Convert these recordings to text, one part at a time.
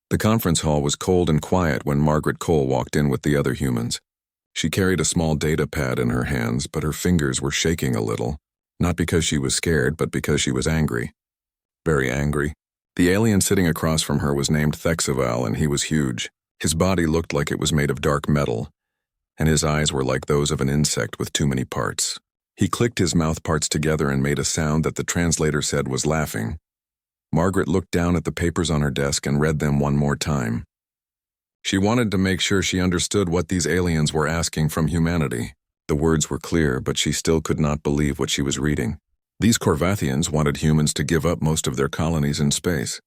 The conference hall was cold and quiet when Margaret Cole walked in with the other humans. She carried a small data pad in her hands, but her fingers were shaking a little, not because she was scared, but because she was angry. Very angry. The alien sitting across from her was named Thexaval, and he was huge. His body looked like it was made of dark metal, and his eyes were like those of an insect with too many parts. He clicked his mouth parts together and made a sound that the translator said was laughing. Margaret looked down at the papers on her desk and read them one more time. She wanted to make sure she understood what these aliens were asking from humanity. The words were clear, but she still could not believe what she was reading. These Corvathians wanted humans to give up most of their colonies in space.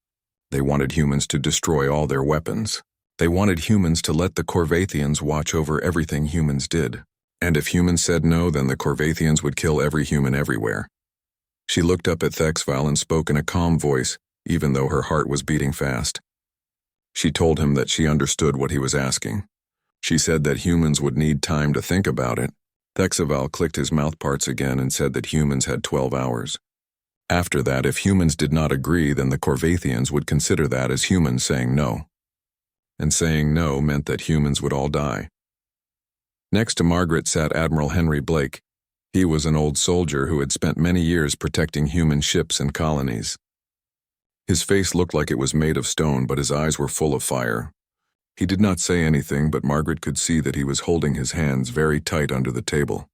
They wanted humans to destroy all their weapons. They wanted humans to let the Corvathians watch over everything humans did. And if humans said no, then the Corvathians would kill every human everywhere. She looked up at Thexval and spoke in a calm voice, even though her heart was beating fast. She told him that she understood what he was asking. She said that humans would need time to think about it. Thexaval clicked his mouth parts again and said that humans had 12 hours. After that, if humans did not agree, then the Corvathians would consider that as humans saying no. And saying no meant that humans would all die. Next to Margaret sat Admiral Henry Blake. He was an old soldier who had spent many years protecting human ships and colonies. His face looked like it was made of stone, but his eyes were full of fire. He did not say anything, but Margaret could see that he was holding his hands very tight under the table.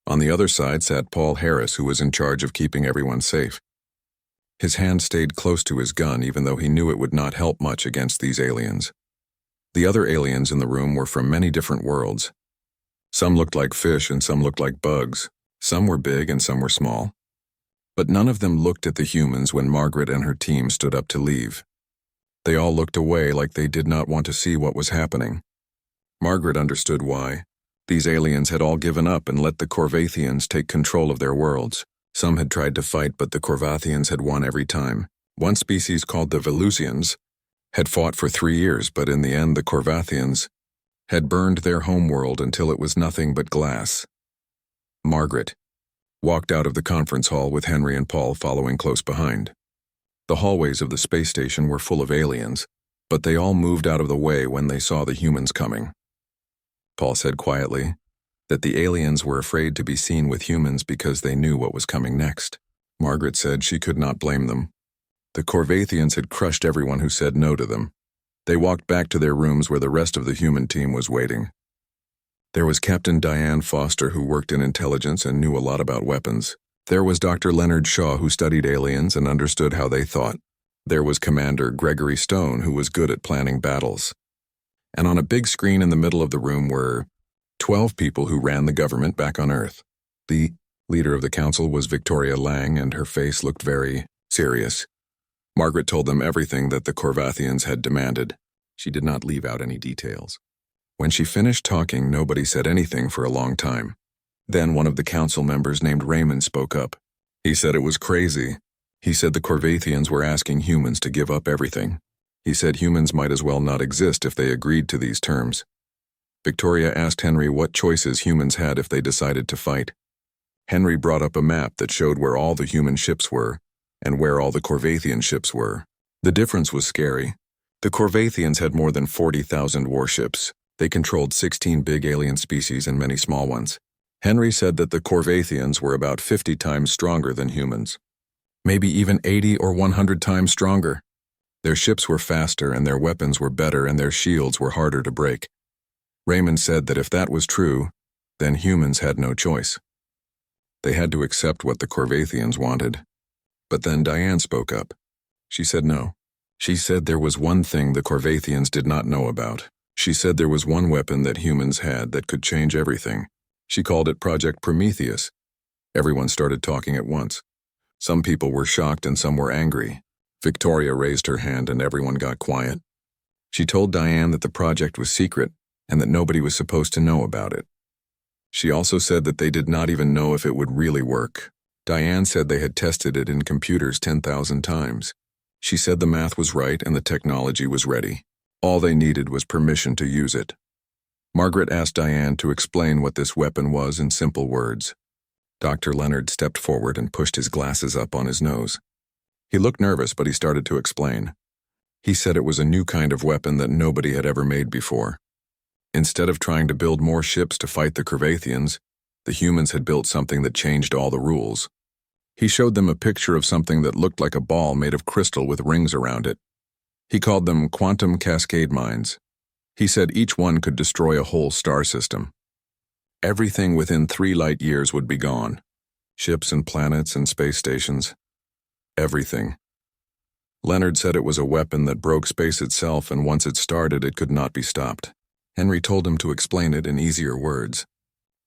On the other side sat Paul Harris, who was in charge of keeping everyone safe. His hand stayed close to his gun, even though he knew it would not help much against these aliens. The other aliens in the room were from many different worlds. Some looked like fish and some looked like bugs. Some were big and some were small. But none of them looked at the humans when Margaret and her team stood up to leave. They all looked away like they did not want to see what was happening. Margaret understood why. These aliens had all given up and let the Corvathians take control of their worlds. Some had tried to fight, but the Corvathians had won every time. One species called the Velusians had fought for 3 years, but in the end the Corvathians had burned their homeworld until it was nothing but glass. Margaret walked out of the conference hall with Henry and Paul following close behind. The hallways of the space station were full of aliens, but they all moved out of the way when they saw the humans coming. Paul said quietly that the aliens were afraid to be seen with humans because they knew what was coming next. Margaret said she could not blame them. The Corvathians had crushed everyone who said no to them. They walked back to their rooms where the rest of the human team was waiting. There was Captain Diane Foster, who worked in intelligence and knew a lot about weapons. There was Dr. Leonard Shaw, who studied aliens and understood how they thought. There was Commander Gregory Stone, who was good at planning battles. And on a big screen in the middle of the room were 12 people who ran the government back on Earth. The leader of the council was Victoria Lang, and her face looked very serious. Margaret told them everything that the Corvathians had demanded. She did not leave out any details. When she finished talking, nobody said anything for a long time. Then one of the council members named Raymond spoke up. He said it was crazy. He said the Corvathians were asking humans to give up everything. He said humans might as well not exist if they agreed to these terms. Victoria asked Henry what choices humans had if they decided to fight. Henry brought up a map that showed where all the human ships were and where all the Corvathian ships were. The difference was scary. The Corvathians had more than 40,000 warships. They controlled 16 big alien species and many small ones. Henry said that the Corvathians were about 50 times stronger than humans. Maybe even 80 or 100 times stronger. Their ships were faster and their weapons were better and their shields were harder to break. Raymond said that if that was true, then humans had no choice. They had to accept what the Corvathians wanted. But then Diane spoke up. She said no. She said there was one thing the Corvathians did not know about. She said there was one weapon that humans had that could change everything. She called it Project Prometheus. Everyone started talking at once. Some people were shocked and some were angry. Victoria raised her hand and everyone got quiet. She told Diane that the project was secret and that nobody was supposed to know about it. She also said that they did not even know if it would really work. Diane said they had tested it in computers 10,000 times. She said the math was right and the technology was ready. All they needed was permission to use it. Margaret asked Diane to explain what this weapon was in simple words. Dr. Leonard stepped forward and pushed his glasses up on his nose. He looked nervous, but he started to explain. He said it was a new kind of weapon that nobody had ever made before. Instead of trying to build more ships to fight the Corvathians, the humans had built something that changed all the rules. He showed them a picture of something that looked like a ball made of crystal with rings around it. He called them quantum cascade mines. He said each one could destroy a whole star system. Everything within 3 light years would be gone. Ships and planets and space stations. Everything. Leonard said it was a weapon that broke space itself, and once it started, it could not be stopped. Henry told him to explain it in easier words.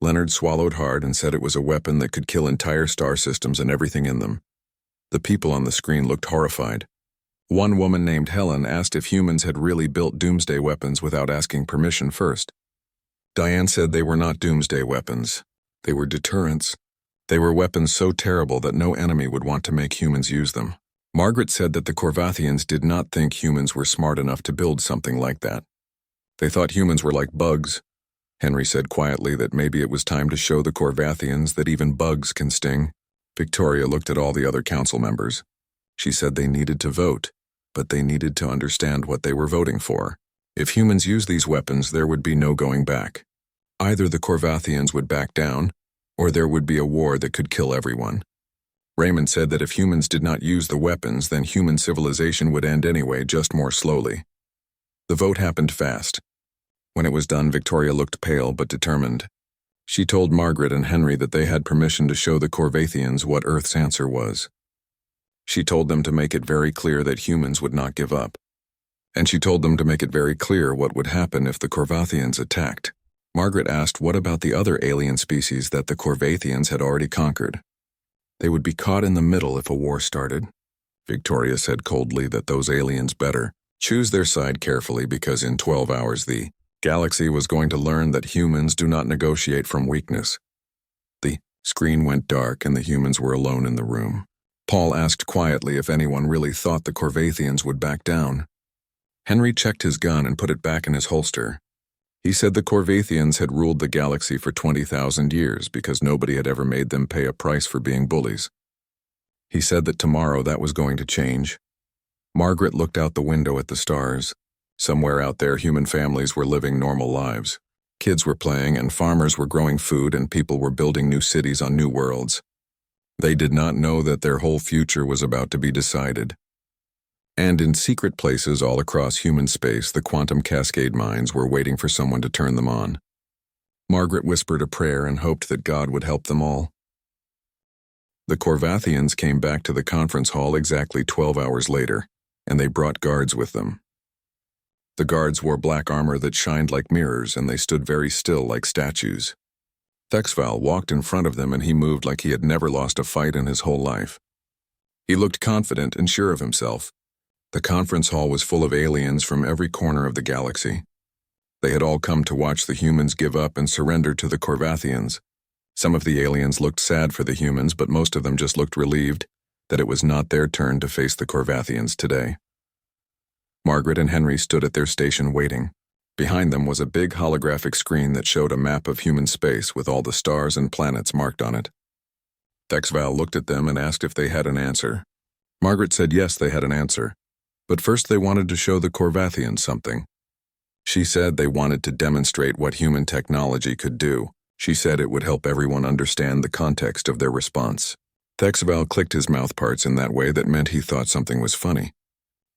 Leonard swallowed hard and said it was a weapon that could kill entire star systems and everything in them. The people on the screen looked horrified. One woman named Helen asked if humans had really built doomsday weapons without asking permission first. Diane said they were not doomsday weapons. They were deterrents. They were weapons so terrible that no enemy would want to make humans use them. Margaret said that the Corvathians did not think humans were smart enough to build something like that. They thought humans were like bugs. Henry said quietly that maybe it was time to show the Corvathians that even bugs can sting. Victoria looked at all the other council members. She said they needed to vote, but they needed to understand what they were voting for. If humans used these weapons, there would be no going back. Either the Corvathians would back down, or there would be a war that could kill everyone. Raymond said that if humans did not use the weapons, then human civilization would end anyway, just more slowly. The vote happened fast. When it was done, Victoria looked pale but determined. She told Margaret and Henry that they had permission to show the Corvathians what Earth's answer was. She told them to make it very clear that humans would not give up. And she told them to make it very clear what would happen if the Corvathians attacked. Margaret asked what about the other alien species that the Corvathians had already conquered. They would be caught in the middle if a war started. Victoria said coldly that those aliens better choose their side carefully, because in 12 hours the galaxy was going to learn that humans do not negotiate from weakness. The screen went dark and the humans were alone in the room. Paul asked quietly if anyone really thought the Corvathians would back down. Henry checked his gun and put it back in his holster. He said the Corvathians had ruled the galaxy for 20,000 years because nobody had ever made them pay a price for being bullies. He said that tomorrow that was going to change. Margaret looked out the window at the stars. Somewhere out there, human families were living normal lives. Kids were playing and farmers were growing food and people were building new cities on new worlds. They did not know that their whole future was about to be decided. And in secret places all across human space, the quantum cascade mines were waiting for someone to turn them on. Margaret whispered a prayer and hoped that God would help them all. The Corvathians came back to the conference hall exactly 12 hours later, and they brought guards with them. The guards wore black armor that shined like mirrors, and they stood very still like statues. Thexval walked in front of them, and he moved like he had never lost a fight in his whole life. He looked confident and sure of himself. The conference hall was full of aliens from every corner of the galaxy. They had all come to watch the humans give up and surrender to the Corvathians. Some of the aliens looked sad for the humans, but most of them just looked relieved that it was not their turn to face the Corvathians today. Margaret and Henry stood at their station waiting. Behind them was a big holographic screen that showed a map of human space with all the stars and planets marked on it. Thexval looked at them and asked if they had an answer. Margaret said yes, they had an answer. But first they wanted to show the Corvathians something. She said they wanted to demonstrate what human technology could do. She said it would help everyone understand the context of their response. Thexval clicked his mouthparts in that way that meant he thought something was funny.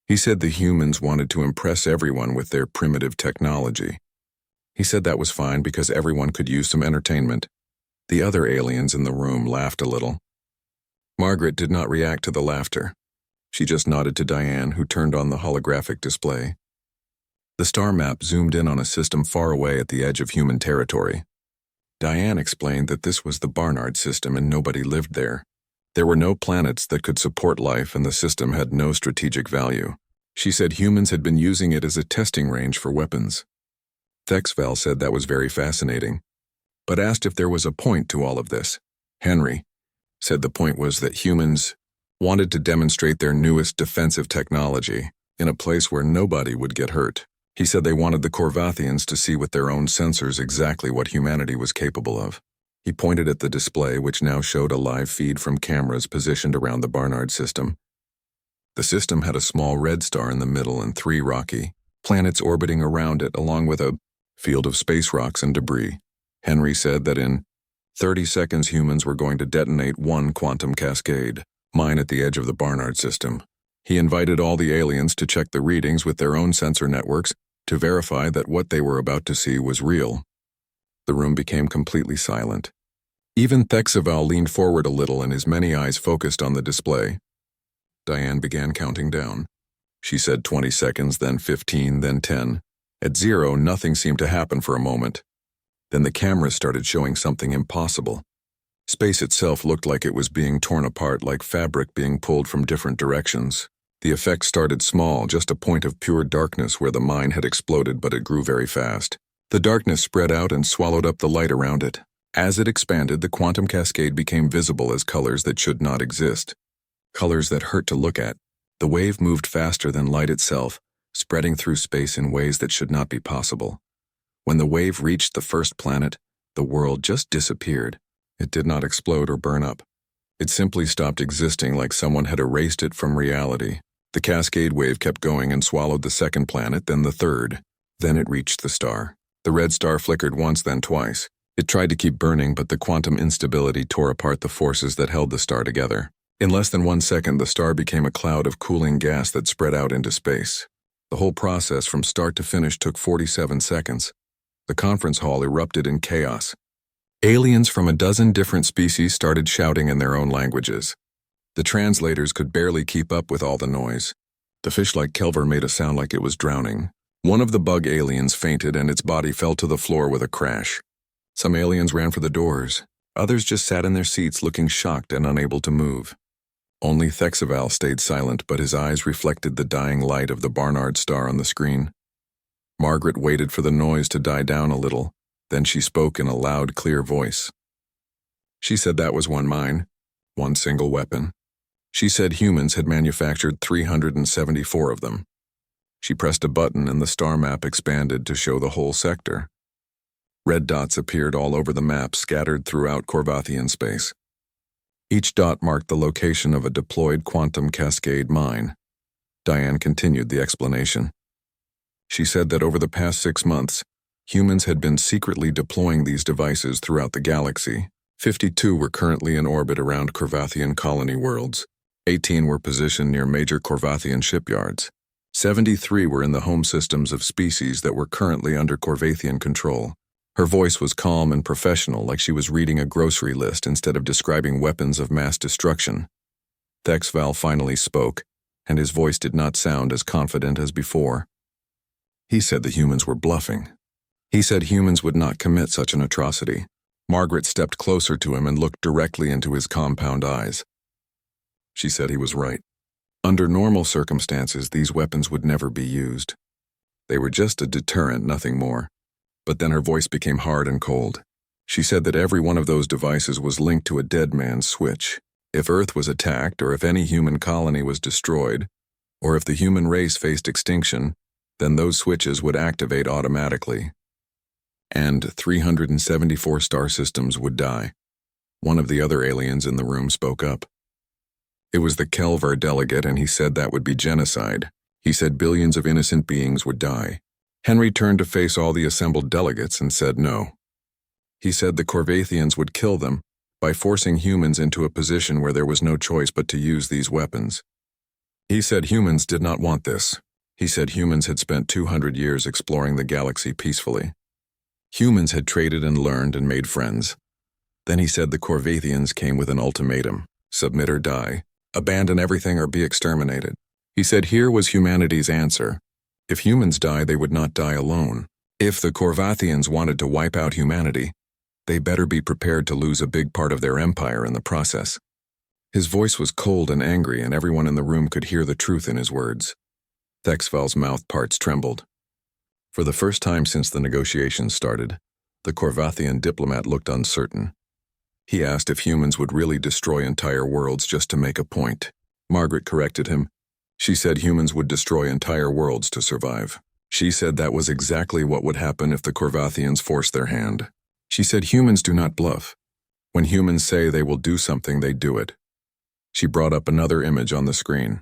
He said the humans wanted to impress everyone with their primitive technology. He said that was fine because everyone could use some entertainment. The other aliens in the room laughed a little. Margaret did not react to the laughter. She just nodded to Diane, who turned on the holographic display. The star map zoomed in on a system far away at the edge of human territory. Diane explained that this was the Barnard system and nobody lived there. There were no planets that could support life and the system had no strategic value. She said humans had been using it as a testing range for weapons. Thexval said that was very fascinating, but asked if there was a point to all of this. Henry said the point was that humans wanted to demonstrate their newest defensive technology in a place where nobody would get hurt. He said they wanted the Corvathians to see with their own sensors exactly what humanity was capable of. He pointed at the display, which now showed a live feed from cameras positioned around the Barnard system. The system had a small red star in the middle and 3 rocky planets orbiting around it, along with a field of space rocks and debris. Henry said that in 30 seconds humans were going to detonate 1 quantum cascade mine at the edge of the Barnard system. He invited all the aliens to check the readings with their own sensor networks to verify that what they were about to see was real. The room became completely silent. Even Thexaval leaned forward a little and his many eyes focused on the display. Diane began counting down. She said 20 seconds, then 15, then 10. At 0, nothing seemed to happen for a moment. Then the cameras started showing something impossible. Space itself looked like it was being torn apart, like fabric being pulled from different directions. The effect started small, just a point of pure darkness where the mine had exploded, but it grew very fast. The darkness spread out and swallowed up the light around it. As it expanded, the quantum cascade became visible as colors that should not exist. Colors that hurt to look at. The wave moved faster than light itself, spreading through space in ways that should not be possible. When the wave reached the first planet, the world just disappeared. It did not explode or burn up. It simply stopped existing, like someone had erased it from reality. The cascade wave kept going and swallowed the second planet, then the third. Then it reached the star. The red star flickered once, then twice. It tried to keep burning, but the quantum instability tore apart the forces that held the star together. In less than 1 second, the star became a cloud of cooling gas that spread out into space. The whole process from start to finish took 47 seconds. The conference hall erupted in chaos. Aliens from a dozen different species started shouting in their own languages. The translators could barely keep up with all the noise. The fish-like Kelver made a sound like it was drowning. One of the bug aliens fainted and its body fell to the floor with a crash. Some aliens ran for the doors. Others just sat in their seats looking shocked and unable to move. Only Thexaval stayed silent, but his eyes reflected the dying light of the Barnard star on the screen. Margaret waited for the noise to die down a little. Then she spoke in a loud, clear voice. She said that was one mine, one single weapon. She said humans had manufactured 374 of them. She pressed a button and the star map expanded to show the whole sector. Red dots appeared all over the map, scattered throughout Corvathian space. Each dot marked the location of a deployed quantum cascade mine. Diane continued the explanation. She said that over the past 6 months, humans had been secretly deploying these devices throughout the galaxy. 52 were currently in orbit around Corvathian colony worlds. 18 were positioned near major Corvathian shipyards. 73 were in the home systems of species that were currently under Corvathian control. Her voice was calm and professional, like she was reading a grocery list instead of describing weapons of mass destruction. Thexval finally spoke, and his voice did not sound as confident as before. He said the humans were bluffing. He said humans would not commit such an atrocity. Margaret stepped closer to him and looked directly into his compound eyes. She said he was right. Under normal circumstances, these weapons would never be used. They were just a deterrent, nothing more. But then her voice became hard and cold. She said that every one of those devices was linked to a dead man's switch. If Earth was attacked, or if any human colony was destroyed, or if the human race faced extinction, then those switches would activate automatically. And 374 star systems would die. One of the other aliens in the room spoke up. It was the Kelver delegate, and he said that would be genocide. He said billions of innocent beings would die. Henry turned to face all the assembled delegates and said no. He said the Corvathians would kill them by forcing humans into a position where there was no choice but to use these weapons. He said humans did not want this. He said humans had spent 200 years exploring the galaxy peacefully. Humans had traded and learned and made friends. Then he said the Corvathians came with an ultimatum: submit or die, abandon everything or be exterminated. He said here was humanity's answer. If humans die, they would not die alone. If the Corvathians wanted to wipe out humanity, they better be prepared to lose a big part of their empire in the process. His voice was cold and angry, and everyone in the room could hear the truth in his words. Thexval's mouth parts trembled. For the first time since the negotiations started, the Corvathian diplomat looked uncertain. He asked if humans would really destroy entire worlds just to make a point. Margaret corrected him. She said humans would destroy entire worlds to survive. She said that was exactly what would happen if the Corvathians forced their hand. She said humans do not bluff. When humans say they will do something, they do it. She brought up another image on the screen.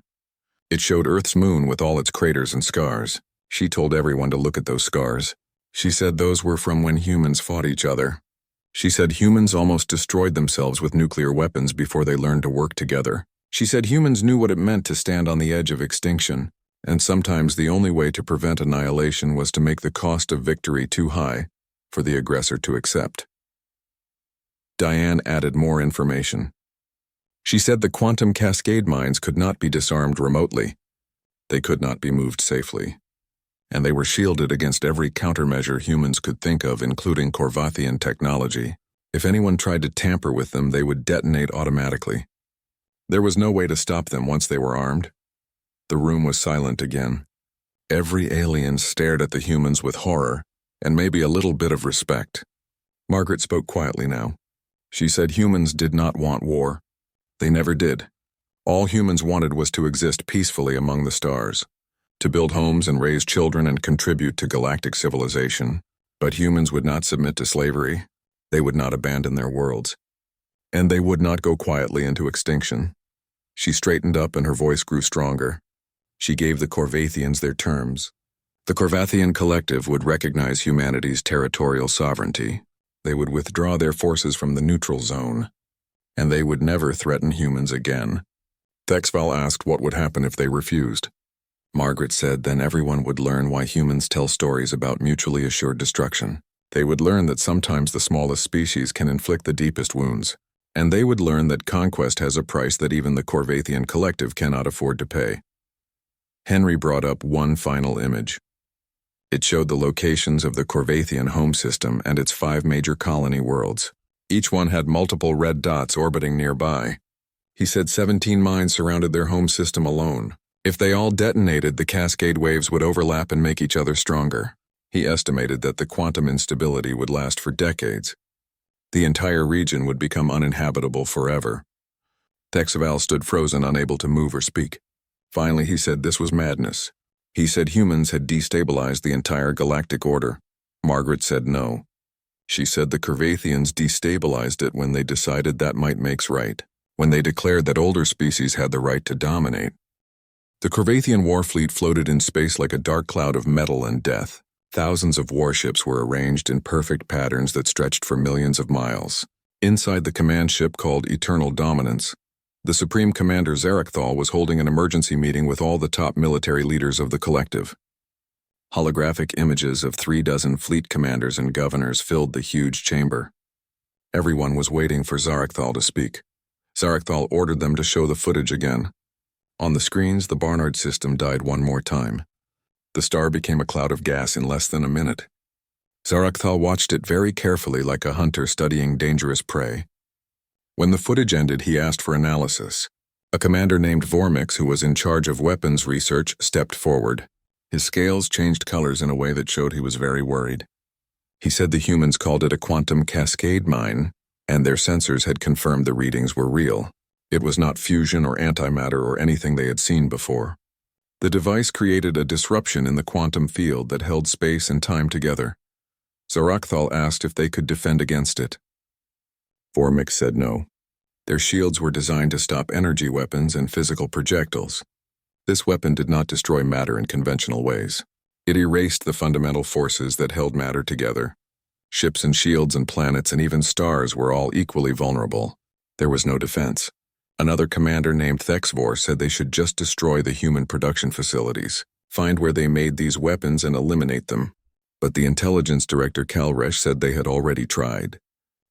It showed Earth's moon with all its craters and scars. She told everyone to look at those scars. She said those were from when humans fought each other. She said humans almost destroyed themselves with nuclear weapons before they learned to work together. She said humans knew what it meant to stand on the edge of extinction, and sometimes the only way to prevent annihilation was to make the cost of victory too high for the aggressor to accept. Diane added more information. She said the quantum cascade mines could not be disarmed remotely. They could not be moved safely. And they were shielded against every countermeasure humans could think of, including Corvathian technology. If anyone tried to tamper with them, they would detonate automatically. There was no way to stop them once they were armed. The room was silent again. Every alien stared at the humans with horror, and maybe a little bit of respect. Margaret spoke quietly now. She said humans did not want war. They never did. All humans wanted was to exist peacefully among the stars, to build homes and raise children and contribute to galactic civilization. But humans would not submit to slavery. They would not abandon their worlds. And they would not go quietly into extinction. She straightened up and her voice grew stronger. She gave the Corvathians their terms. The Corvathian collective would recognize humanity's territorial sovereignty. They would withdraw their forces from the neutral zone. And they would never threaten humans again. Thexval asked what would happen if they refused. Margaret said then everyone would learn why humans tell stories about mutually assured destruction. They would learn that sometimes the smallest species can inflict the deepest wounds. And they would learn that conquest has a price that even the Corvathian collective cannot afford to pay. Henry brought up one final image. It showed the locations of the Corvathian home system and its 5 major colony worlds. Each one had multiple red dots orbiting nearby. He said 17 mines surrounded their home system alone. If they all detonated, the cascade waves would overlap and make each other stronger. He estimated that the quantum instability would last for decades. The entire region would become uninhabitable forever. Thexval stood frozen, unable to move or speak. Finally, he said this was madness. He said humans had destabilized the entire galactic order. Margaret said no. She said the Corvathians destabilized it when they decided that might makes right, when they declared that older species had the right to dominate. The Corvathian war fleet floated in space like a dark cloud of metal and death. Thousands of warships were arranged in perfect patterns that stretched for millions of miles. Inside the command ship called Eternal Dominance, the Supreme Commander Zarakthal was holding an emergency meeting with all the top military leaders of the collective. Holographic images of 36 fleet commanders and governors filled the huge chamber. Everyone was waiting for Zarakthal to speak. Zarakthal ordered them to show the footage again. On the screens, the Barnard system died one more time. The star became a cloud of gas in less than a minute. Zarakthal watched it very carefully like a hunter studying dangerous prey. When the footage ended, he asked for analysis. A commander named Vormix, who was in charge of weapons research, stepped forward. His scales changed colors in a way that showed he was very worried. He said the humans called it a quantum cascade mine, and their sensors had confirmed the readings were real. It was not fusion or antimatter or anything they had seen before. The device created a disruption in the quantum field that held space and time together. Zarakthal asked if they could defend against it. Vormix said no. Their shields were designed to stop energy weapons and physical projectiles. This weapon did not destroy matter in conventional ways. It erased the fundamental forces that held matter together. Ships and shields and planets and even stars were all equally vulnerable. There was no defense. Another commander named Thexvor said they should just destroy the human production facilities, find where they made these weapons and eliminate them. But the intelligence director Kalresh said they had already tried.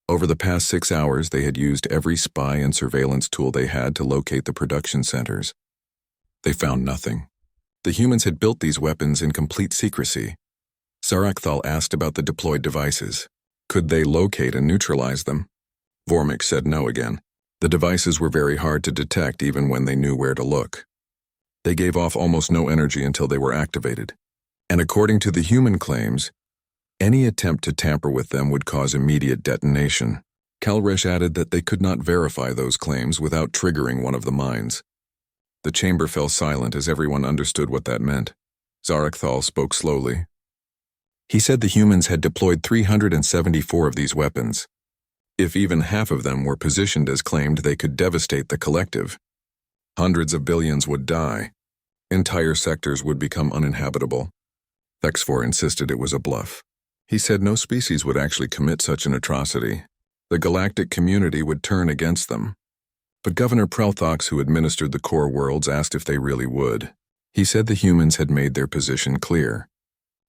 Over the past 6 hours, they had used every spy and surveillance tool they had to locate the production centers. They found nothing. The humans had built these weapons in complete secrecy. Zarakthal asked about the deployed devices. Could they locate and neutralize them? Vormix said no again. The devices were very hard to detect even when they knew where to look. They gave off almost no energy until they were activated. And according to the human claims, any attempt to tamper with them would cause immediate detonation. Kalresh added that they could not verify those claims without triggering one of the mines. The chamber fell silent as everyone understood what that meant. Zarakthal spoke slowly. He said the humans had deployed 374 of these weapons. If even half of them were positioned as claimed, they could devastate the collective. Hundreds of billions would die. Entire sectors would become uninhabitable. HFY insisted it was a bluff. He said no species would actually commit such an atrocity. The galactic community would turn against them. But Governor Prelthox, who administered the core worlds, asked if they really would. He said the humans had made their position clear.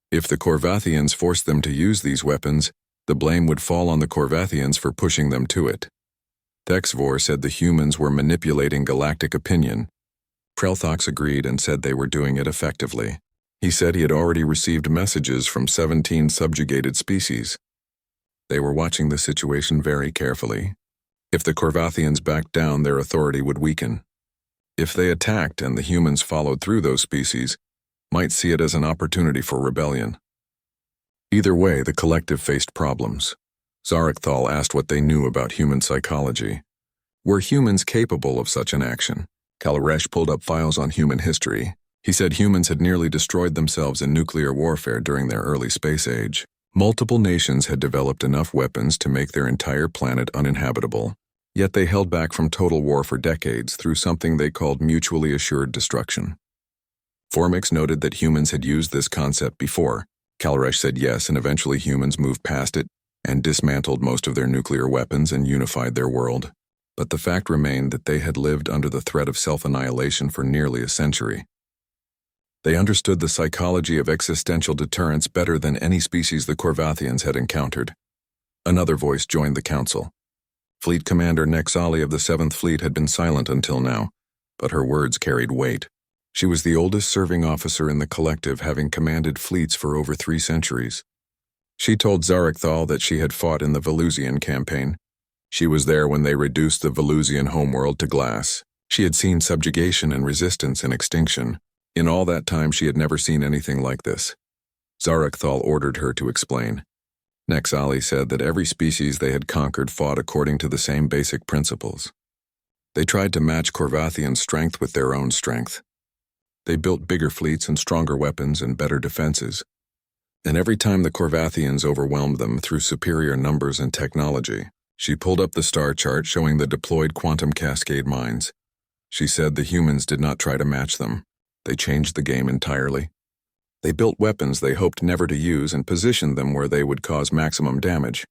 If the Corvathians forced them to use these weapons, the blame would fall on the Corvathians for pushing them to it. HFY said the humans were manipulating galactic opinion. Prelthox agreed and said they were doing it effectively. He said he had already received messages from 17 subjugated species. They were watching the situation very carefully. If the Corvathians backed down, their authority would weaken. If they attacked and the humans followed through, those species might see it as an opportunity for rebellion. Either way, the collective faced problems. Zarakthal asked what they knew about human psychology. Were humans capable of such an action? Kalaresh pulled up files on human history. He said humans had nearly destroyed themselves in nuclear warfare during their early space age. Multiple nations had developed enough weapons to make their entire planet uninhabitable. Yet they held back from total war for decades through something they called mutually assured destruction. Vormix noted that humans had used this concept before. Kalaresh said yes, and eventually humans moved past it and dismantled most of their nuclear weapons and unified their world. But the fact remained that they had lived under the threat of self-annihilation for nearly a century. They understood the psychology of existential deterrence better than any species the Corvathians had encountered. Another voice joined the council. Fleet Commander Nexali of the 7th Fleet had been silent until now, but her words carried weight. She was the oldest serving officer in the collective, having commanded fleets for over 3 centuries. She told Zarakthal that she had fought in the Velusian campaign. She was there when they reduced the Velusian homeworld to glass. She had seen subjugation and resistance and extinction. In all that time, she had never seen anything like this. Zarakthal ordered her to explain. Nexali said that every species they had conquered fought according to the same basic principles. They tried to match Corvathian strength with their own strength. They built bigger fleets and stronger weapons and better defenses. And every time the Corvathians overwhelmed them through superior numbers and technology, she pulled up the star chart showing the deployed quantum cascade mines. She said the humans did not try to match them. They changed the game entirely. They built weapons they hoped never to use and positioned them where they would cause maximum damage.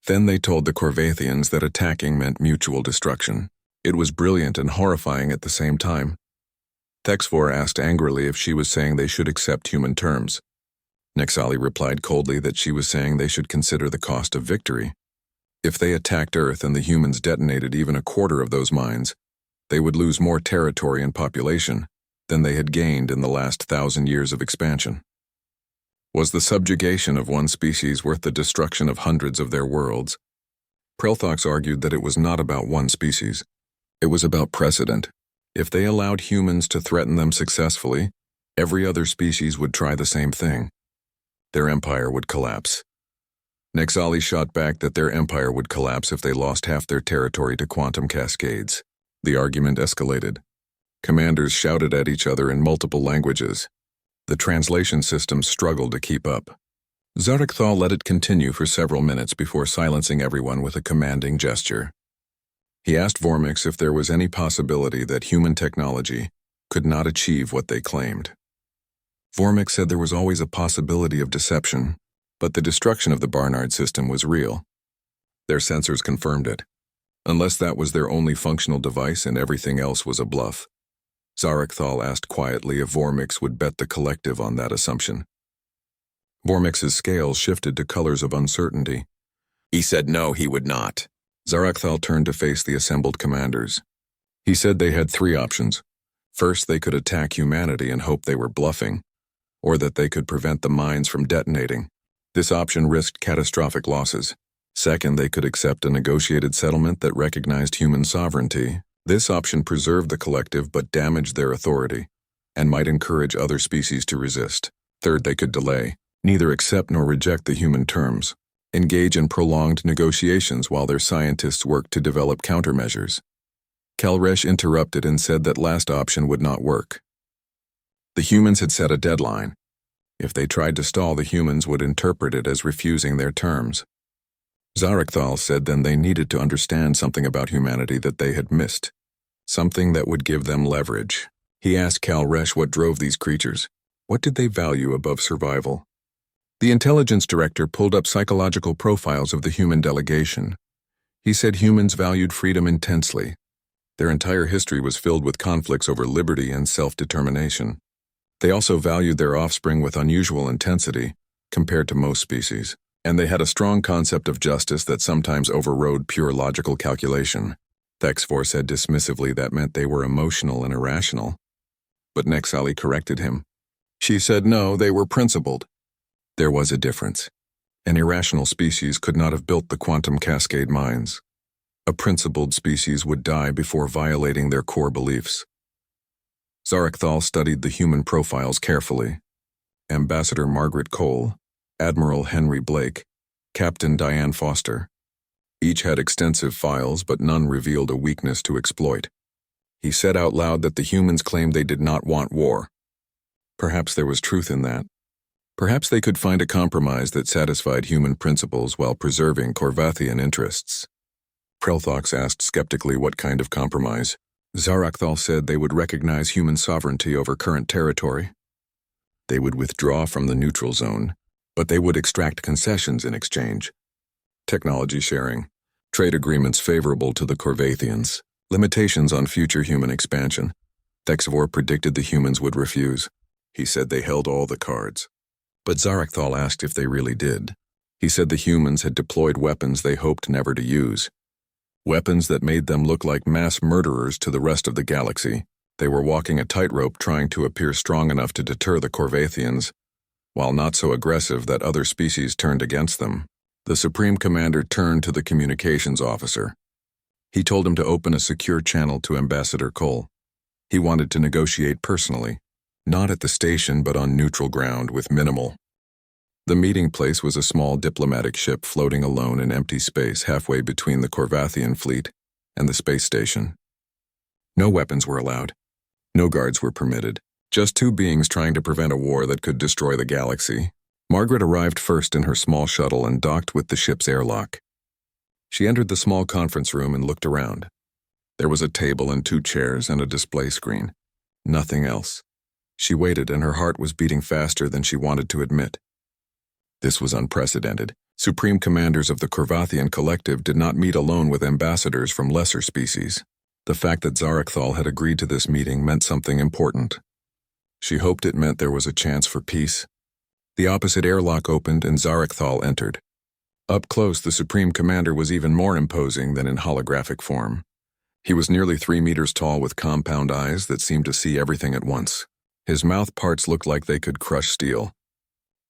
Then they told the Corvathians that attacking meant mutual destruction. It was brilliant and horrifying at the same time. Thexvor asked angrily if she was saying they should accept human terms. Nexali replied coldly that she was saying they should consider the cost of victory. If they attacked Earth and the humans detonated even a quarter of those mines, they would lose more territory and population than they had gained in the last 1,000 years of expansion. Was the subjugation of one species worth the destruction of hundreds of their worlds? Prelthox argued that it was not about one species. It was about precedent. If they allowed humans to threaten them successfully, every other species would try the same thing. Their empire would collapse. Nexali shot back that their empire would collapse if they lost half their territory to quantum cascades. The argument escalated. Commanders shouted at each other in multiple languages. The translation systems struggled to keep up. Zarakthal let it continue for several minutes before silencing everyone with a commanding gesture. He asked Vormix if there was any possibility that human technology could not achieve what they claimed. Vormix said there was always a possibility of deception, but the destruction of the Barnard system was real. Their sensors confirmed it. Unless that was their only functional device and everything else was a bluff. Zarakthal asked quietly if Vormix would bet the collective on that assumption. Vormix's scales shifted to colors of uncertainty. He said no, he would not. Zarakthal turned to face the assembled commanders. He said they had 3 options. First, they could attack humanity and hope they were bluffing, or that they could prevent the mines from detonating. This option risked catastrophic losses. Second, they could accept a negotiated settlement that recognized human sovereignty. This option preserved the collective but damaged their authority, and might encourage other species to resist. Third, they could delay, neither accept nor reject the human terms, engage in prolonged negotiations while their scientists worked to develop countermeasures. Kalresh interrupted and said that last option would not work. The humans had set a deadline. If they tried to stall, the humans would interpret it as refusing their terms. Zarakthal said then they needed to understand something about humanity that they had missed, something that would give them leverage. He asked Cal Resch what drove these creatures. What did they value above survival? The intelligence director pulled up psychological profiles of the human delegation. He said humans valued freedom intensely. Their entire history was filled with conflicts over liberty and self-determination. They also valued their offspring with unusual intensity, compared to most species, and they had a strong concept of justice that sometimes overrode pure logical calculation. Thexfor said dismissively that meant they were emotional and irrational. But Nexali corrected him. She said no, they were principled. There was a difference. An irrational species could not have built the quantum cascade mines. A principled species would die before violating their core beliefs. Zarakthal studied the human profiles carefully. Ambassador Margaret Cole, Admiral Henry Blake, Captain Diane Foster. Each had extensive files, but none revealed a weakness to exploit. He said out loud that the humans claimed they did not want war. Perhaps there was truth in that. Perhaps they could find a compromise that satisfied human principles while preserving Corvathian interests. Prelthox asked skeptically what kind of compromise. Zarakthal said they would recognize human sovereignty over current territory. They would withdraw from the neutral zone, but they would extract concessions in exchange. Technology sharing, trade agreements favorable to the Corvathians, limitations on future human expansion. Thexvor predicted the humans would refuse. He said they held all the cards. But Zarakthal asked if they really did. He said the humans had deployed weapons they hoped never to use. Weapons that made them look like mass murderers to the rest of the galaxy. They were walking a tightrope trying to appear strong enough to deter the Corvathians, while not so aggressive that other species turned against them. The Supreme Commander turned to the communications officer. He told him to open a secure channel to Ambassador Cole. He wanted to negotiate personally, not at the station but on neutral ground with minimal. The meeting place was a small diplomatic ship floating alone in empty space halfway between the Corvathian fleet and the space station. No weapons were allowed. No guards were permitted. Just two beings trying to prevent a war that could destroy the galaxy. Margaret arrived first in her small shuttle and docked with the ship's airlock. She entered the small conference room and looked around. There was a table and 2 chairs and a display screen. Nothing else. She waited and her heart was beating faster than she wanted to admit. This was unprecedented. Supreme commanders of the Corvathian collective did not meet alone with ambassadors from lesser species. The fact that Zarakthal had agreed to this meeting meant something important. She hoped it meant there was a chance for peace. The opposite airlock opened and Zarakthal entered. Up close, the Supreme Commander was even more imposing than in holographic form. He was nearly 3 meters tall with compound eyes that seemed to see everything at once. His mouth parts looked like they could crush steel.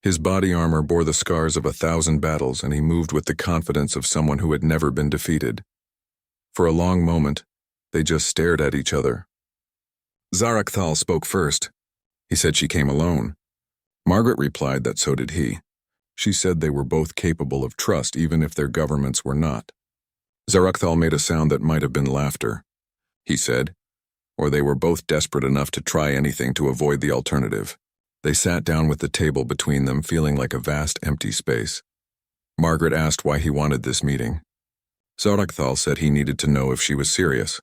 His body armor bore the scars of 1,000 battles, and he moved with the confidence of someone who had never been defeated. For a long moment, they just stared at each other. Zarakthal spoke first. He said she came alone. Margaret replied that so did he. She said they were both capable of trust even if their governments were not. Zarakthal made a sound that might have been laughter. He said, or they were both desperate enough to try anything to avoid the alternative. They sat down with the table between them, feeling like a vast empty space. Margaret asked why he wanted this meeting. Zarakthal said he needed to know if she was serious,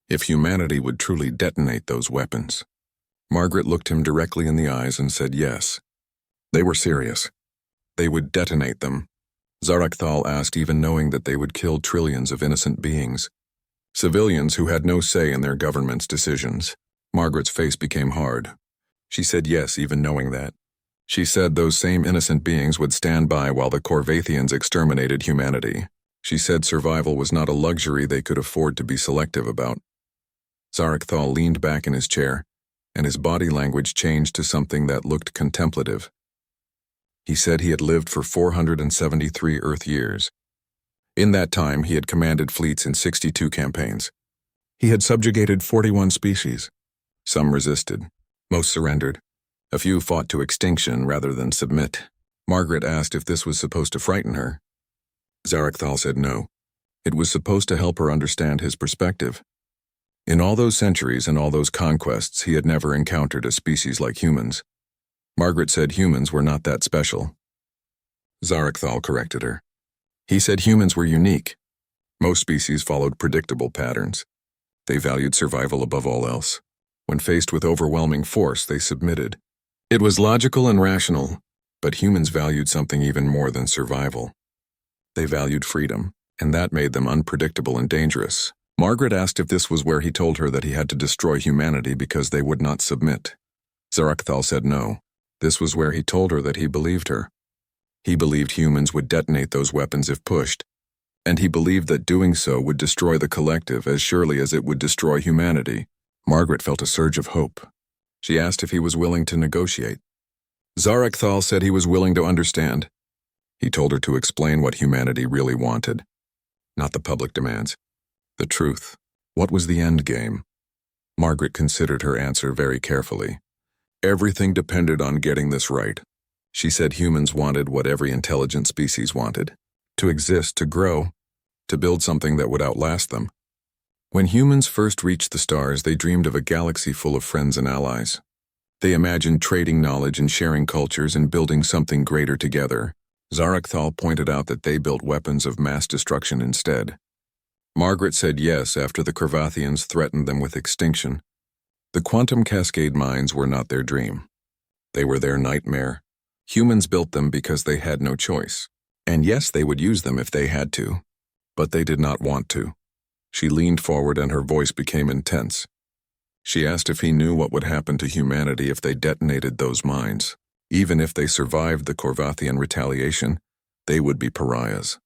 if humanity would truly detonate those weapons. Margaret looked him directly in the eyes and said yes. They were serious. They would detonate them. Zarakthal asked, even knowing that they would kill trillions of innocent beings. Civilians who had no say in their government's decisions. Margaret's face became hard. She said yes, even knowing that. She said those same innocent beings would stand by while the Corvathians exterminated humanity. She said survival was not a luxury they could afford to be selective about. Zarakthal leaned back in his chair, and his body language changed to something that looked contemplative. He said he had lived for 473 Earth years. In that time, he had commanded fleets in 62 campaigns. He had subjugated 41 species. Some resisted. Most surrendered. A few fought to extinction rather than submit. Margaret asked if this was supposed to frighten her. Zarakthal said no. It was supposed to help her understand his perspective. In all those centuries and all those conquests, he had never encountered a species like humans. Margaret said humans were not that special. Zarakthal corrected her. He said humans were unique. Most species followed predictable patterns. They valued survival above all else. When faced with overwhelming force, they submitted. It was logical and rational, but humans valued something even more than survival. They valued freedom, and that made them unpredictable and dangerous. Margaret asked if this was where he told her that he had to destroy humanity because they would not submit. Zarakthal said no. This was where he told her that he believed her. He believed humans would detonate those weapons if pushed, and he believed that doing so would destroy the collective as surely as it would destroy humanity. Margaret felt a surge of hope. She asked if he was willing to negotiate. Zarakthal said he was willing to understand. He told her to explain what humanity really wanted. Not the public demands. The truth. What was the end game? Margaret considered her answer very carefully. Everything depended on getting this right. She said humans wanted what every intelligent species wanted. To exist, to grow, to build something that would outlast them. When humans first reached the stars, they dreamed of a galaxy full of friends and allies. They imagined trading knowledge and sharing cultures and building something greater together. Zarakthal pointed out that they built weapons of mass destruction instead. Margaret said yes after the Corvathians threatened them with extinction. The quantum cascade mines were not their dream. They were their nightmare. Humans built them because they had no choice. And yes, they would use them if they had to. But they did not want to. She leaned forward and her voice became intense. She asked if he knew what would happen to humanity if they detonated those mines. Even if they survived the Corvathian retaliation, they would be pariahs.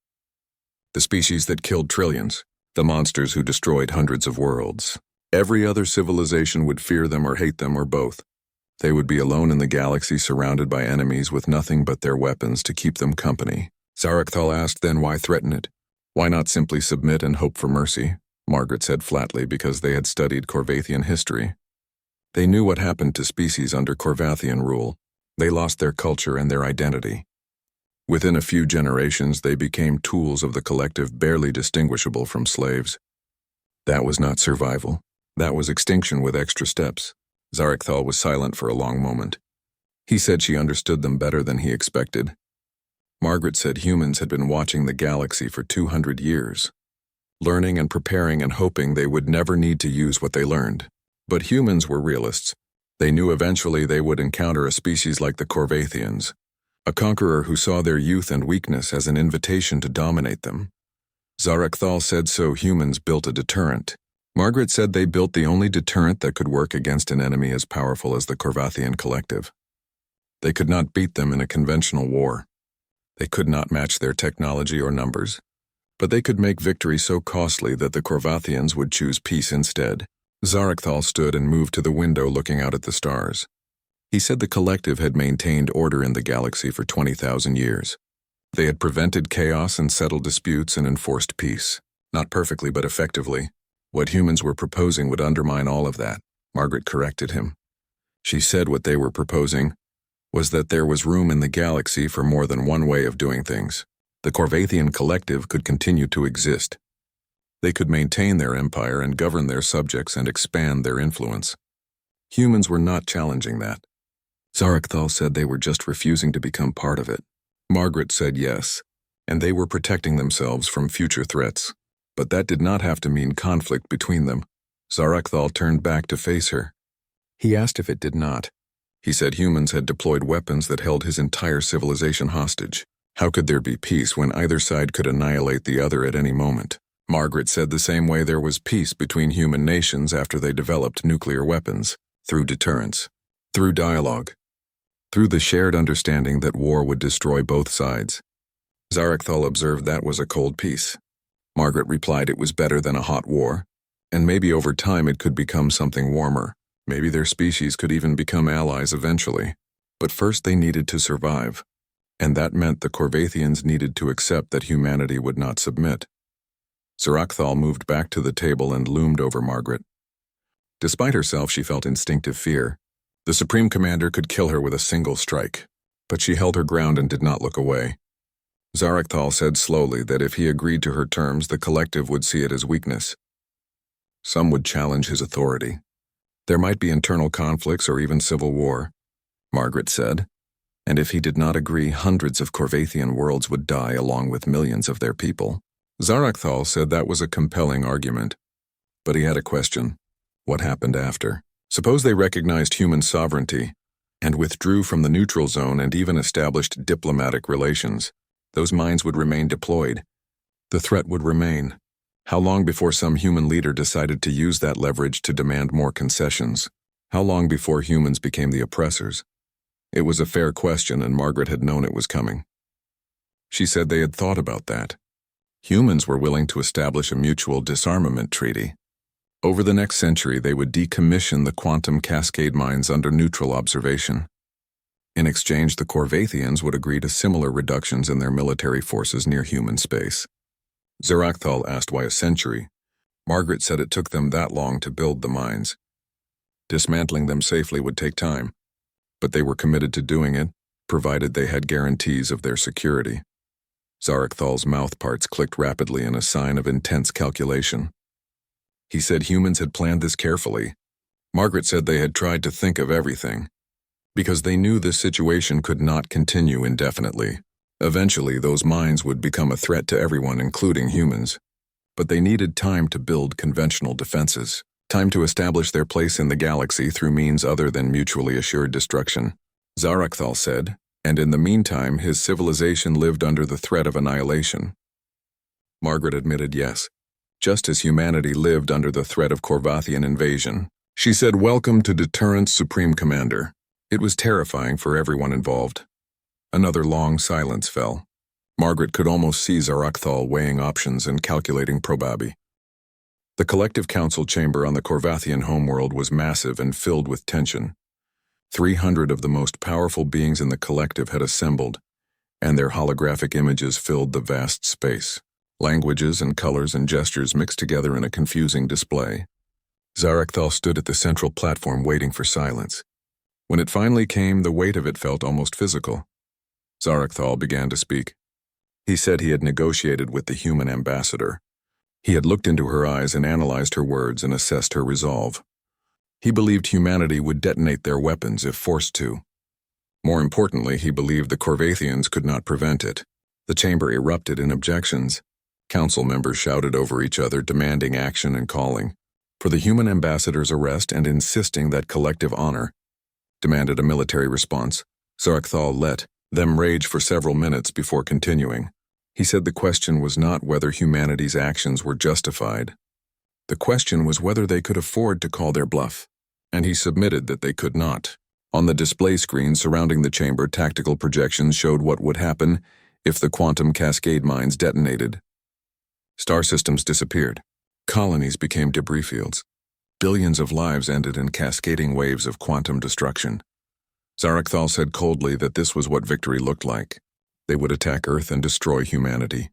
The species that killed trillions, the monsters who destroyed hundreds of worlds. Every other civilization would fear them or hate them or both. They would be alone in the galaxy surrounded by enemies with nothing but their weapons to keep them company. Zarakthal asked then why threaten it? Why not simply submit and hope for mercy? Margaret said flatly because they had studied Corvathian history. They knew what happened to species under Corvathian rule. They lost their culture and their identity. Within a few generations, they became tools of the collective barely distinguishable from slaves. That was not survival. That was extinction with extra steps. Zarakthal was silent for a long moment. He said she understood them better than he expected. Margaret said humans had been watching the galaxy for 200 years, learning and preparing and hoping they would never need to use what they learned. But humans were realists. They knew eventually they would encounter a species like the Corvathians, a conqueror who saw their youth and weakness as an invitation to dominate them. Zarakthal said so humans built a deterrent. Margaret said they built the only deterrent that could work against an enemy as powerful as the Corvathian collective. They could not beat them in a conventional war. They could not match their technology or numbers, but they could make victory so costly that the Corvathians would choose peace instead. Zarakthal stood and moved to the window looking out at the stars. He said the collective had maintained order in the galaxy for 20,000 years. They had prevented chaos and settled disputes and enforced peace. Not perfectly, but effectively. What humans were proposing would undermine all of that. Margaret corrected him. She said what they were proposing was that there was room in the galaxy for more than one way of doing things. The Corvathian collective could continue to exist. They could maintain their empire and govern their subjects and expand their influence. Humans were not challenging that. Zarakthal said they were just refusing to become part of it. Margaret said yes, and they were protecting themselves from future threats. But that did not have to mean conflict between them. Zarakthal turned back to face her. He asked if it did not. He said humans had deployed weapons that held his entire civilization hostage. How could there be peace when either side could annihilate the other at any moment? Margaret said the same way there was peace between human nations after they developed nuclear weapons, through deterrence, through dialogue, through the shared understanding that war would destroy both sides. Zarakthal observed that was a cold peace. Margaret replied it was better than a hot war, and maybe over time it could become something warmer. Maybe their species could even become allies eventually. But first they needed to survive, and that meant the Corvathians needed to accept that humanity would not submit. Zarakthal moved back to the table and loomed over Margaret. Despite herself, she felt instinctive fear. The Supreme Commander could kill her with a single strike, but she held her ground and did not look away. Zarakthal said slowly that if he agreed to her terms, the collective would see it as weakness. Some would challenge his authority. There might be internal conflicts or even civil war, Margaret said, and if he did not agree, hundreds of Corvathian worlds would die along with millions of their people. Zarakthal said that was a compelling argument, but he had a question. What happened after? Suppose they recognized human sovereignty and withdrew from the neutral zone and even established diplomatic relations. Those minds would remain deployed. The threat would remain. How long before some human leader decided to use that leverage to demand more concessions? How long before humans became the oppressors? It was a fair question, and Margaret had known it was coming. She said they had thought about that. Humans were willing to establish a mutual disarmament treaty. Over the next century, they would decommission the quantum cascade mines under neutral observation. In exchange, the Corvathians would agree to similar reductions in their military forces near human space. Zarakthal asked why a century. Margaret said it took them that long to build the mines. Dismantling them safely would take time, but they were committed to doing it, provided they had guarantees of their security. Zarakthal's mouth parts clicked rapidly in a sign of intense calculation. He said humans had planned this carefully. Margaret said they had tried to think of everything, because they knew this situation could not continue indefinitely. Eventually, those mines would become a threat to everyone, including humans. But they needed time to build conventional defenses, time to establish their place in the galaxy through means other than mutually assured destruction. Zarakthal said, and in the meantime, his civilization lived under the threat of annihilation. Margaret admitted yes, just as humanity lived under the threat of Corvathian invasion. She said, "Welcome to Deterrence, Supreme Commander." It was terrifying for everyone involved. Another long silence fell. Margaret could almost see Zarakthal weighing options and calculating probabi. The collective council chamber on the Corvathian homeworld was massive and filled with tension. 300 of the most powerful beings in the collective had assembled, and their holographic images filled the vast space. Languages and colors and gestures mixed together in a confusing display. Zarakthal stood at the central platform waiting for silence. When it finally came, the weight of it felt almost physical. Zarakthal began to speak. He said he had negotiated with the human ambassador. He had looked into her eyes and analyzed her words and assessed her resolve. He believed humanity would detonate their weapons if forced to. More importantly, he believed the Corvathians could not prevent it. The chamber erupted in objections. Council members shouted over each other, demanding action and calling for the human ambassador's arrest and insisting that collective honor demanded a military response. Zarakthal let them rage for several minutes before continuing. He said the question was not whether humanity's actions were justified. The question was whether they could afford to call their bluff, and he submitted that they could not. On the display screen surrounding the chamber, tactical projections showed what would happen if the quantum cascade mines detonated. Star systems disappeared. Colonies became debris fields. Billions of lives ended in cascading waves of quantum destruction. Zarakthal said coldly that this was what victory looked like. They would attack Earth and destroy humanity.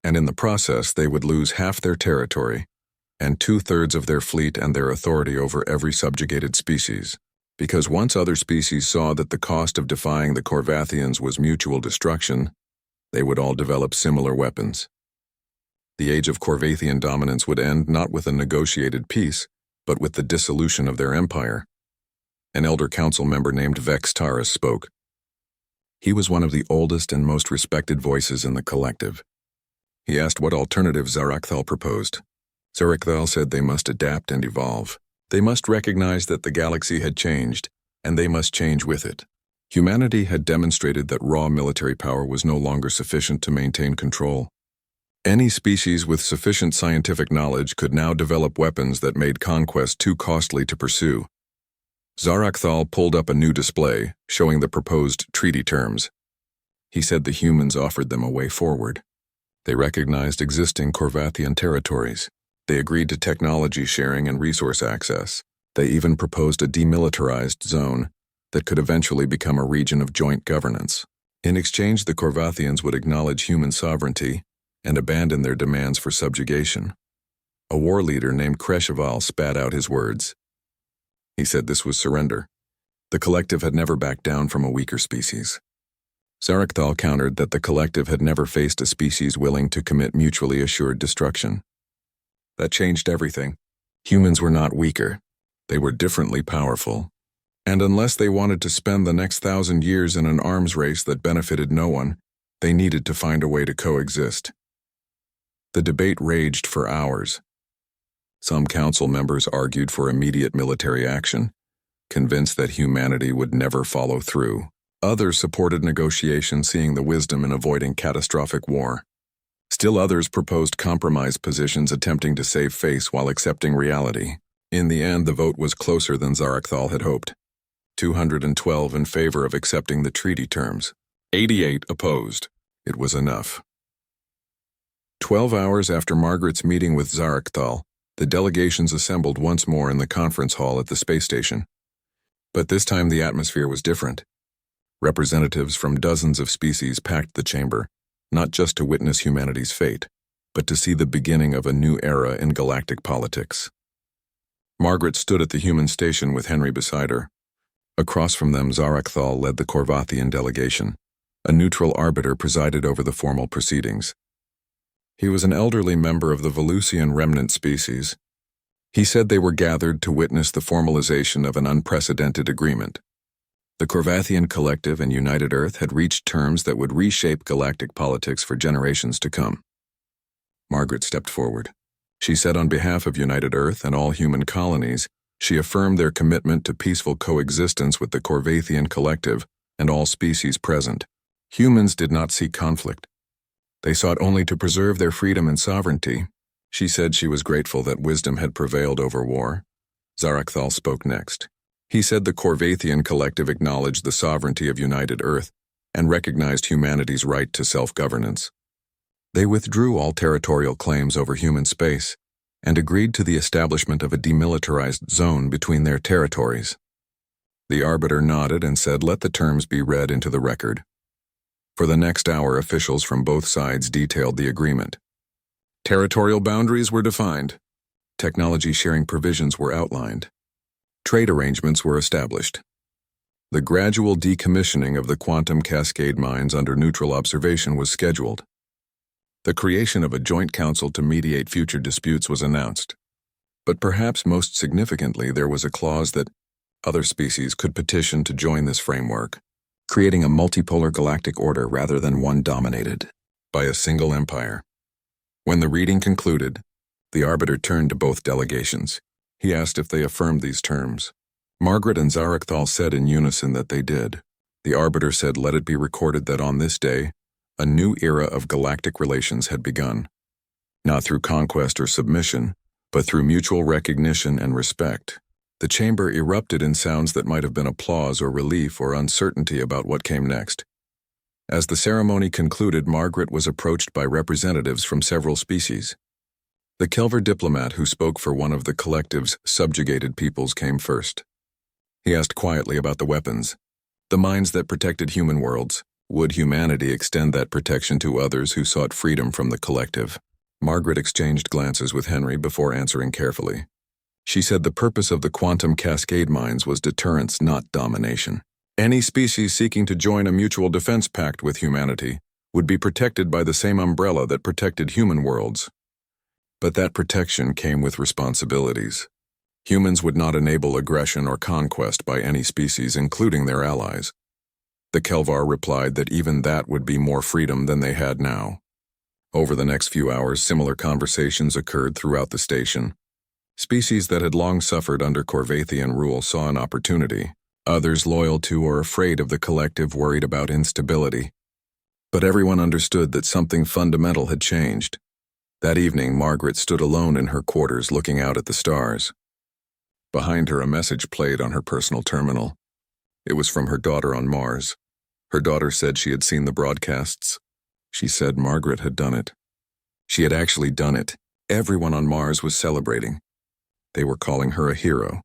And in the process, they would lose half their territory and 2/3 of their fleet and their authority over every subjugated species. Because once other species saw that the cost of defying the Corvathians was mutual destruction, they would all develop similar weapons. The age of Corvathian dominance would end not with a negotiated peace, but with the dissolution of their empire. An elder council member named Vex Taurus spoke. He was one of the oldest and most respected voices in the collective. He asked what alternatives Zarakthal proposed. Zarakthal said they must adapt and evolve. They must recognize that the galaxy had changed, and they must change with it. Humanity had demonstrated that raw military power was no longer sufficient to maintain control. Any species with sufficient scientific knowledge could now develop weapons that made conquest too costly to pursue. Zarakthal pulled up a new display, showing the proposed treaty terms. He said the humans offered them a way forward. They recognized existing Corvathian territories. They agreed to technology sharing and resource access. They even proposed a demilitarized zone that could eventually become a region of joint governance. In exchange, the Corvathians would acknowledge human sovereignty and abandon their demands for subjugation. A war leader named Kresheval spat out his words. He said this was surrender. The collective had never backed down from a weaker species. Zarakthal countered that the collective had never faced a species willing to commit mutually assured destruction. That changed everything. Humans were not weaker. They were differently powerful. And unless they wanted to spend the next 1,000 years in an arms race that benefited no one, they needed to find a way to coexist. The debate raged for hours. Some council members argued for immediate military action, convinced that humanity would never follow through. Others supported negotiation, seeing the wisdom in avoiding catastrophic war. Still others proposed compromise positions, attempting to save face while accepting reality. In the end, the vote was closer than Zarakthal had hoped. 212 in favor of accepting the treaty terms. 88 opposed. It was enough. 12 hours after Margaret's meeting with Zarakthal, the delegations assembled once more in the conference hall at the space station. But this time the atmosphere was different. Representatives from dozens of species packed the chamber, not just to witness humanity's fate, but to see the beginning of a new era in galactic politics. Margaret stood at the human station with Henry beside her. Across from them, Zarakthal led the Corvathian delegation. A neutral arbiter presided over the formal proceedings. He was an elderly member of the Volusian remnant species. He said they were gathered to witness the formalization of an unprecedented agreement. The Corvathian Collective and United Earth had reached terms that would reshape galactic politics for generations to come. Margaret stepped forward. She said on behalf of United Earth and all human colonies, she affirmed their commitment to peaceful coexistence with the Corvathian Collective and all species present. Humans did not seek conflict. They sought only to preserve their freedom and sovereignty. She said she was grateful that wisdom had prevailed over war. Zarakthal spoke next. He said the Corvathian Collective acknowledged the sovereignty of United Earth and recognized humanity's right to self-governance. They withdrew all territorial claims over human space and agreed to the establishment of a demilitarized zone between their territories. The arbiter nodded and said, "Let the terms be read into the record." For the next hour, officials from both sides detailed the agreement. Territorial boundaries were defined. Technology sharing provisions were outlined. Trade arrangements were established. The gradual decommissioning of the quantum cascade mines under neutral observation was scheduled. The creation of a joint council to mediate future disputes was announced. But perhaps most significantly, there was a clause that other species could petition to join this framework, creating a multipolar galactic order rather than one dominated by a single empire. When the reading concluded, the arbiter turned to both delegations. He asked if they affirmed these terms. Margaret and Zarakthal said in unison that they did. The arbiter said, "Let it be recorded that on this day, a new era of galactic relations had begun, not through conquest or submission, but through mutual recognition and respect." The chamber erupted in sounds that might have been applause or relief or uncertainty about what came next. As the ceremony concluded, Margaret was approached by representatives from several species. The Kelver diplomat who spoke for one of the collective's subjugated peoples came first. He asked quietly about the weapons, the minds that protected human worlds. Would humanity extend that protection to others who sought freedom from the collective? Margaret exchanged glances with Henry before answering carefully. She said the purpose of the quantum cascade mines was deterrence, not domination. Any species seeking to join a mutual defense pact with humanity would be protected by the same umbrella that protected human worlds. But that protection came with responsibilities. Humans would not enable aggression or conquest by any species, including their allies. The Kelvar replied that even that would be more freedom than they had now. Over the next few hours, similar conversations occurred throughout the station. Species that had long suffered under Corvathian rule saw an opportunity. Others loyal to or afraid of the collective worried about instability. But everyone understood that something fundamental had changed. That evening, Margaret stood alone in her quarters looking out at the stars. Behind her, a message played on her personal terminal. It was from her daughter on Mars. Her daughter said she had seen the broadcasts. She said Margaret had done it. She had actually done it. Everyone on Mars was celebrating. They were calling her a hero.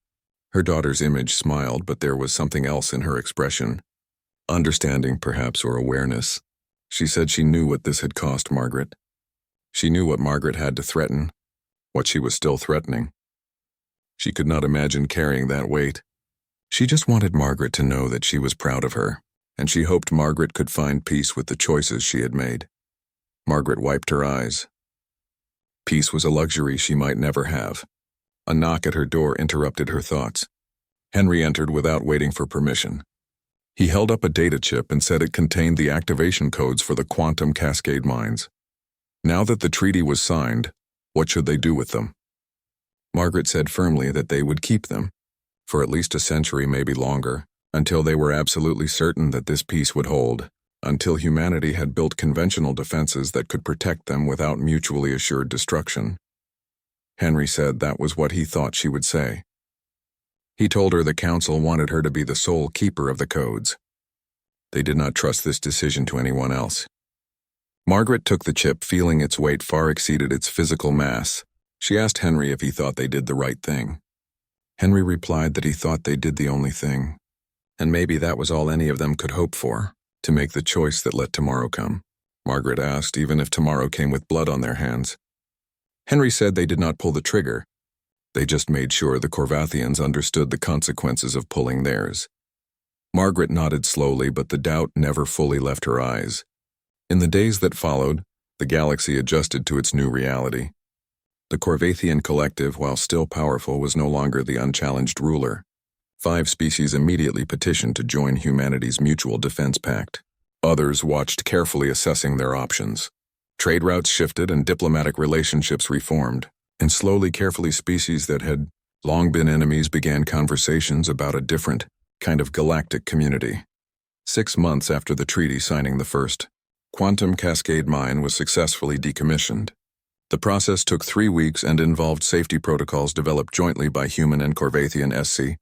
Her daughter's image smiled, but there was something else in her expression. Understanding, perhaps, or awareness. She said she knew what this had cost Margaret. She knew what Margaret had to threaten, what she was still threatening. She could not imagine carrying that weight. She just wanted Margaret to know that she was proud of her, and she hoped Margaret could find peace with the choices she had made. Margaret wiped her eyes. Peace was a luxury she might never have. A knock at her door interrupted her thoughts. Henry entered without waiting for permission. He held up a data chip and said it contained the activation codes for the quantum cascade mines. Now that the treaty was signed, what should they do with them? Margaret said firmly that they would keep them. for at least a century, maybe longer, until they were absolutely certain that this peace would hold, until humanity had built conventional defenses that could protect them without mutually assured destruction. Henry said that was what he thought she would say. He told her the council wanted her to be the sole keeper of the codes. They did not trust this decision to anyone else. Margaret took the chip, feeling its weight far exceeded its physical mass. She asked Henry if he thought they did the right thing. Henry replied that he thought they did the only thing, and maybe that was all any of them could hope for, to make the choice that let tomorrow come. Margaret asked even if tomorrow came with blood on their hands. Henry said they did not pull the trigger. They just made sure the Corvathians understood the consequences of pulling theirs. Margaret nodded slowly, but the doubt never fully left her eyes. In the days that followed, the galaxy adjusted to its new reality. The Corvathian collective, while still powerful, was no longer the unchallenged ruler. 5 species immediately petitioned to join humanity's mutual defense pact. Others watched carefully, assessing their options. Trade routes shifted and diplomatic relationships reformed, and slowly, carefully, species that had long been enemies began conversations about a different kind of galactic community. 6 months after the treaty signing, the first Quantum Cascade mine was successfully decommissioned. The process took 3 weeks and involved safety protocols developed jointly by human and Corvathian SC